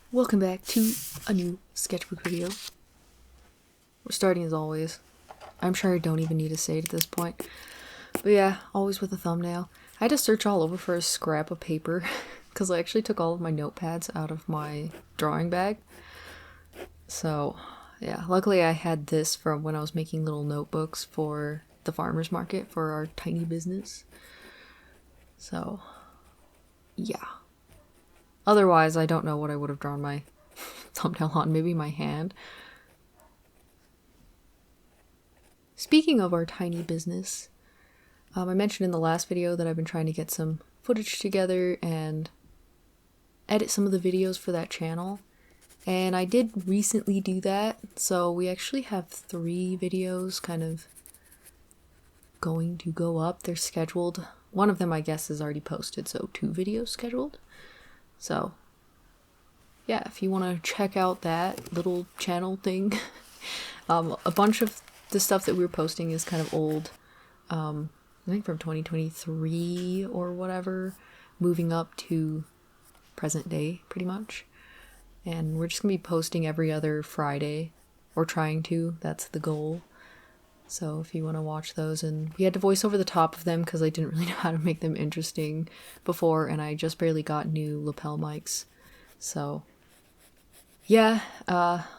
Welcome back to a new sketchbook video. We're starting as always. I'm sure I don't even need to say it at this point. But yeah, always with a thumbnail. I had to search all over for a scrap of paper because I actually took all of my notepads out of my drawing bag. So yeah, luckily I had this from when I was making little notebooks for the farmer's market for our tiny business. So yeah. Otherwise, I don't know what I would have drawn my thumbnail on. Maybe my hand. Speaking of our tiny business, I mentioned in the last video that I've been trying to get some footage together and edit some of the videos for that channel. And I did recently do that, so we actually have 3 videos kind of going to go up. They're scheduled. One of them, I guess, is already posted, so 2 videos scheduled. So, yeah, if you want to check out that little channel thing, a bunch of the stuff that we were posting is kind of old, I think from 2023 or whatever, moving up to present day, pretty much. And we're just going to be posting every other Friday, or trying to, that's the goal. So if you want to watch those, and we had to voice over the top of them because I didn't really know how to make them interesting before, and I just barely got new lapel mics. So yeah,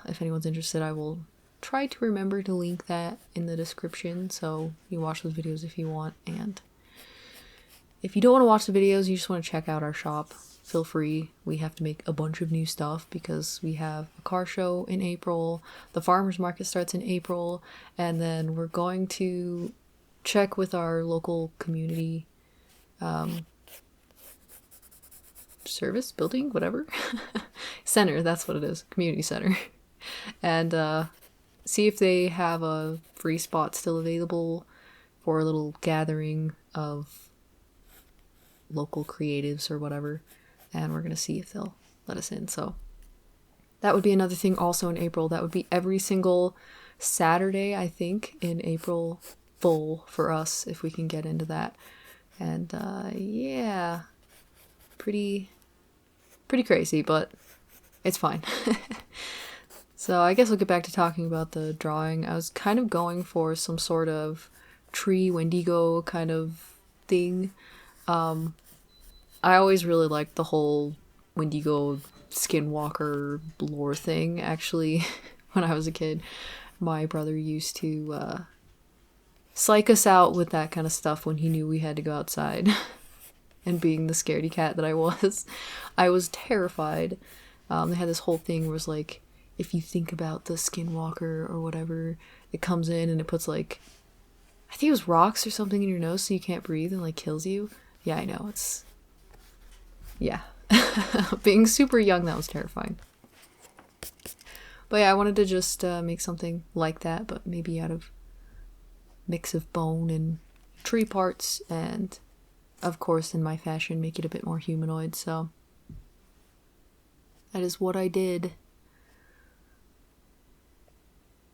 if anyone's interested, I will try to remember to link that in the description so you watch those videos if you want. And if you don't want to watch the videos, you just want to check out our shop, feel free. We have to make a bunch of new stuff because we have a car show in April, the farmers market starts in April, and then we're going to check with our local community service building, whatever, center, that's what it is, community center, and see if they have a free spot still available for a little gathering of local creatives or whatever. And we're going to see if they'll let us in. So that would be another thing also in April. That would be every single Saturday, I think, in April, full for us, if we can get into that. And yeah, pretty crazy, but it's fine. So I guess we'll get back to talking about the drawing. I was kind of going for some sort of tree Wendigo kind of thing. I always really liked the whole Wendigo skinwalker lore thing. Actually, when I was a kid, my brother used to psych us out with that kind of stuff when he knew we had to go outside. And being the scaredy cat that I was terrified. They had this whole thing where it was like, if you think about the skinwalker or whatever, it comes in and it puts like, I think it was rocks or something in your nose so you can't breathe and like kills you. Yeah, I know, it's... yeah. Being super young, that was terrifying. But yeah, I wanted to just make something like that, but maybe out of mix of bone and tree parts, and of course in my fashion make it a bit more humanoid. So that is what I did.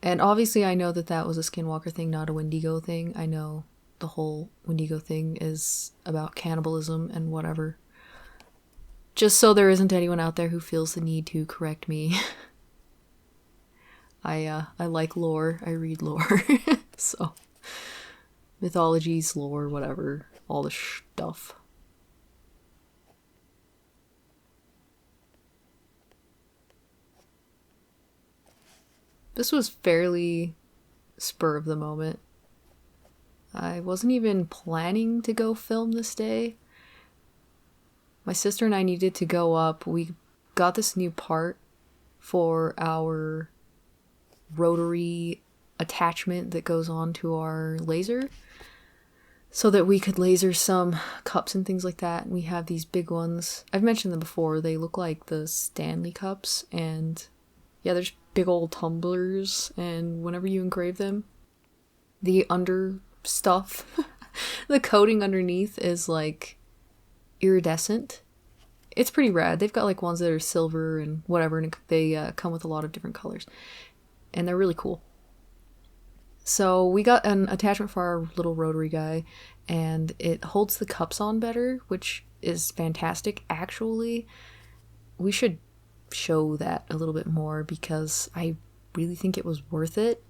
And obviously I know that that was a skinwalker thing, not a Wendigo thing. I know the whole Wendigo thing is about cannibalism and whatever. Just so there isn't anyone out there who feels the need to correct me. I like lore. I read lore. So mythologies, lore, whatever, all the stuff. This was fairly spur of the moment. I wasn't even planning to go film this day. My sister and I needed to go up. We got this new part for our rotary attachment that goes on to our laser so that we could laser some cups and things like that. And we have these big ones. I've mentioned them before. They look like the Stanley cups, and yeah, there's big old tumblers, and whenever you engrave them, the under stuff, the coating underneath is like iridescent. It's pretty rad. They've got like ones that are silver and whatever, and they come with a lot of different colors, and they're really cool. So we got an attachment for our little rotary guy, and it holds the cups on better, which is fantastic. Actually, we should show that a little bit more because I really think it was worth it.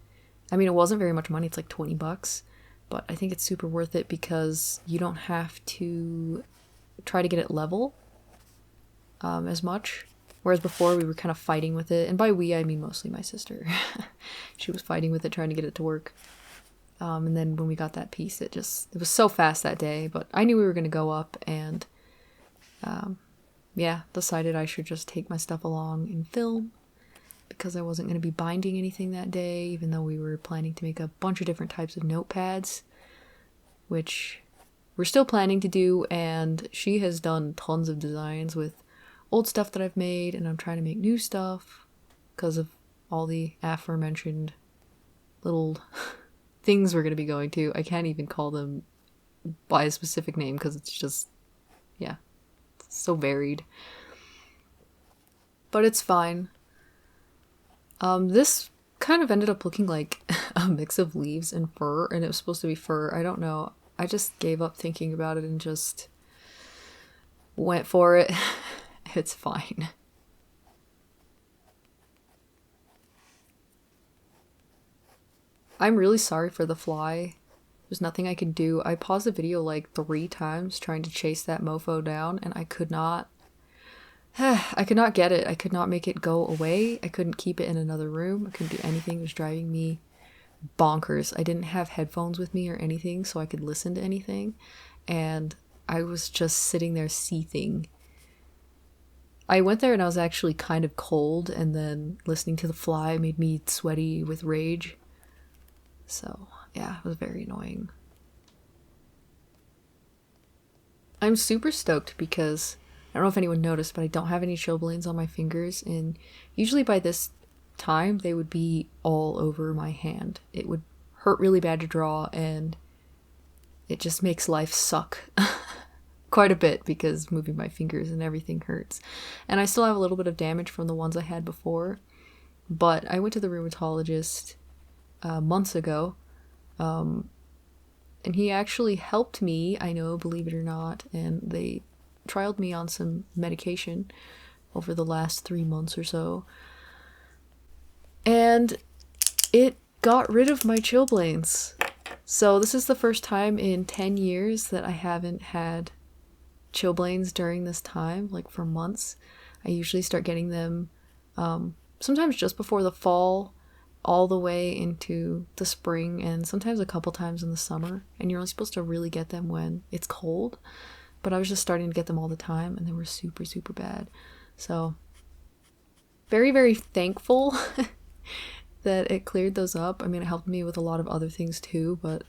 I mean, it wasn't very much money, it's like $20, but I think it's super worth it because you don't have to try to get it level as much. Whereas before we were kind of fighting with it, and by we I mean mostly my sister. She was fighting with it, trying to get it to work. And then when we got that piece, it was so fast that day, but I knew we were going to go up, and yeah, decided I should just take my stuff along and film because I wasn't going to be binding anything that day, even though we were planning to make a bunch of different types of notepads, which we're still planning to do, and she has done tons of designs with old stuff that I've made, and I'm trying to make new stuff because of all the aforementioned little things we're going to be going to. I can't even call them by a specific name because it's just, yeah, it's so varied. But it's fine. This kind of ended up looking like a mix of leaves and fur, and it was supposed to be fur. I don't know. I just gave up thinking about it and just went for it. It's fine. I'm really sorry for the fly. There's nothing I could do. I paused the video like 3 times trying to chase that mofo down, and I could not. I could not get it. I could not make it go away. I couldn't keep it in another room. I couldn't do anything. It was driving me bonkers. I didn't have headphones with me or anything so I could listen to anything, and I was just sitting there seething. I went there and I was actually kind of cold, and then listening to the fly made me sweaty with rage. So, yeah, it was very annoying. I'm super stoked because I don't know if anyone noticed, but I don't have any chilblains on my fingers, and usually by this time they would be all over my hand. It would hurt really bad to draw, and it just makes life suck quite a bit because moving my fingers and everything hurts. And I still have a little bit of damage from the ones I had before, but I went to the rheumatologist months ago, and he actually helped me, I know, believe it or not, and they trialed me on some medication over the last 3 months or so, and it got rid of my chilblains. So this is the first time in 10 years that I haven't had chilblains during this time, like for months. I usually start getting them sometimes just before the fall, all the way into the spring, and sometimes a couple times in the summer, and you're only supposed to really get them when it's cold, but I was just starting to get them all the time, and they were super, super bad. So very, very thankful that it cleared those up. I mean, it helped me with a lot of other things too, but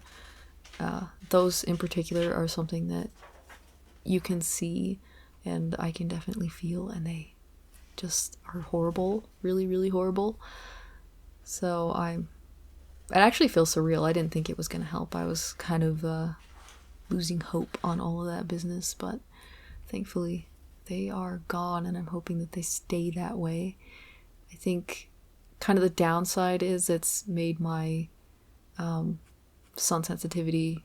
those in particular are something that you can see and I can definitely feel, and they just are horrible, really, really horrible. So it actually feels surreal. I didn't think it was going to help. I was kind of losing hope on all of that business, but thankfully they are gone, and I'm hoping that they stay that way. I think kind of the downside is it's made my sun sensitivity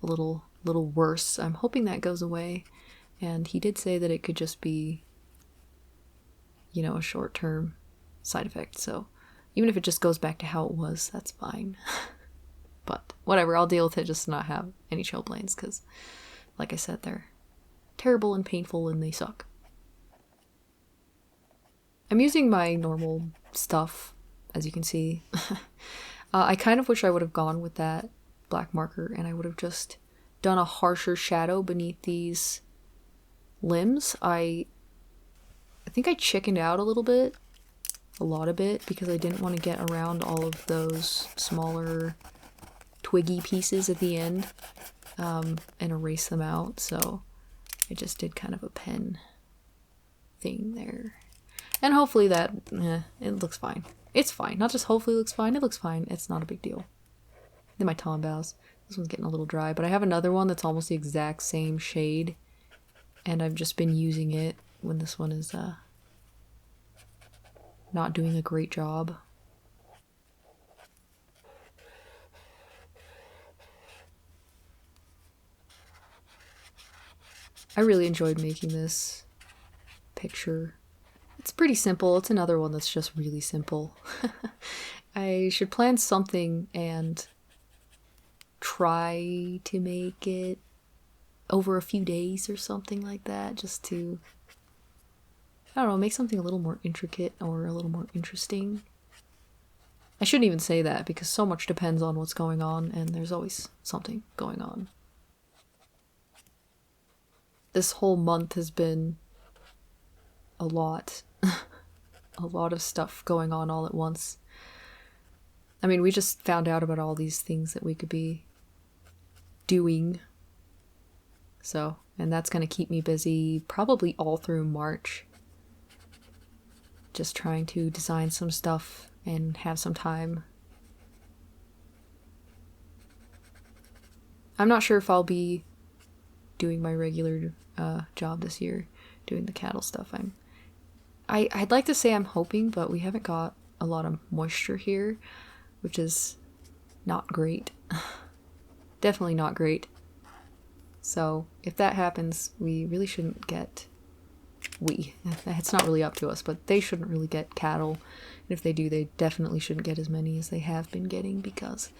a little worse. I'm hoping that goes away, and he did say that it could just be, you know, a short-term side effect, so even if it just goes back to how it was, that's fine. But whatever, I'll deal with it just to not have any chilblains, because like I said, they're terrible and painful and they suck. I'm using my normal stuff, as you can see. I kind of wish I would have gone with that black marker, and I would have just done a harsher shadow beneath these limbs. I think I chickened out a little bit, a lot of it, because I didn't want to get around all of those smaller twiggy pieces at the end and erase them out, so I just did kind of a pen thing there. And hopefully that, it looks fine. It's fine. Not just hopefully it looks fine, it looks fine. It's not a big deal. Then my Tombows. This one's getting a little dry, but I have another one that's almost the exact same shade, and I've just been using it when this one is not doing a great job. I really enjoyed making this picture. It's pretty simple. It's another one that's just really simple. I should plan something and try to make it over a few days or something like that, just to, I don't know, make something a little more intricate or a little more interesting. I shouldn't even say that because so much depends on what's going on, and there's always something going on. This whole month has been a lot. A lot of stuff going on all at once. I mean, we just found out about all these things that we could be doing. So, and that's going to keep me busy probably all through March. Just trying to design some stuff and have some time. I'm not sure if I'll be doing my regular job this year, doing the cattle stuff. I'd like to say I'm hoping, but we haven't got a lot of moisture here, which is not great. Definitely not great. So if that happens, we really shouldn't get... It's not really up to us, but they shouldn't really get cattle. And if they do, they definitely shouldn't get as many as they have been getting, because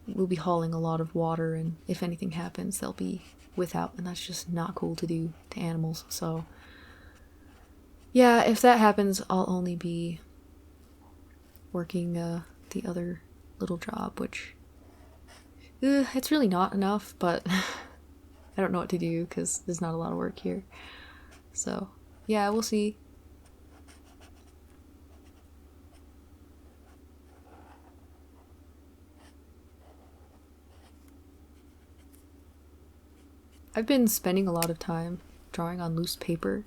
we'll be hauling a lot of water, and if anything happens, they'll be without, and that's just not cool to do to animals. So yeah, if that happens, I'll only be working the other little job, which it's really not enough, but I don't know what to do because there's not a lot of work here. So yeah, we'll see. I've been spending a lot of time drawing on loose paper,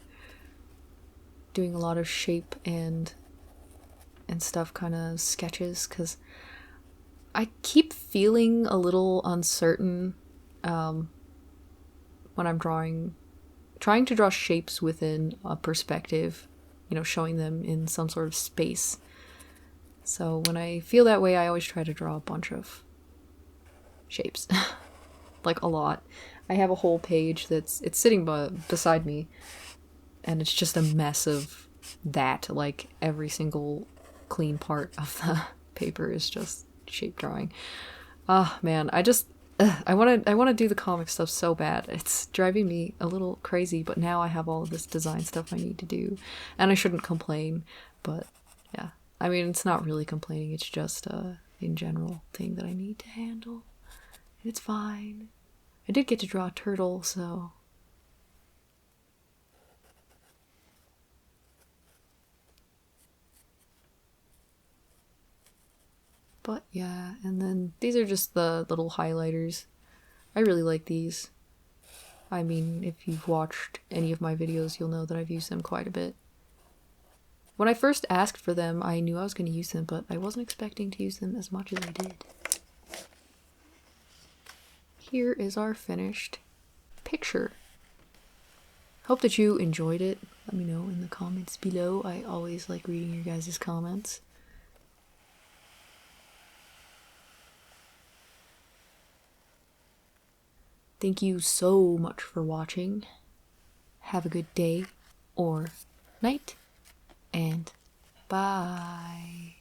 doing a lot of shape and stuff, kind of sketches, because I keep feeling a little uncertain when I'm trying to draw shapes within a perspective, you know, showing them in some sort of space. So when I feel that way, I always try to draw a bunch of shapes. Like a lot. I have a whole page it's sitting beside me, and it's just a mess of that. Like every single clean part of the paper is just shape drawing. Ah, man, I want to do the comic stuff so bad. It's driving me a little crazy, but now I have all of this design stuff I need to do, and I shouldn't complain, but yeah. I mean, it's not really complaining, it's just in general thing that I need to handle. It's fine. I did get to draw a turtle, so... But yeah, and then these are just the little highlighters. I really like these. I mean, if you've watched any of my videos, you'll know that I've used them quite a bit. When I first asked for them, I knew I was going to use them, but I wasn't expecting to use them as much as I did. Here is our finished picture. Hope that you enjoyed it. Let me know in the comments below. I always like reading your guys' comments. Thank you so much for watching. Have a good day or night, and bye.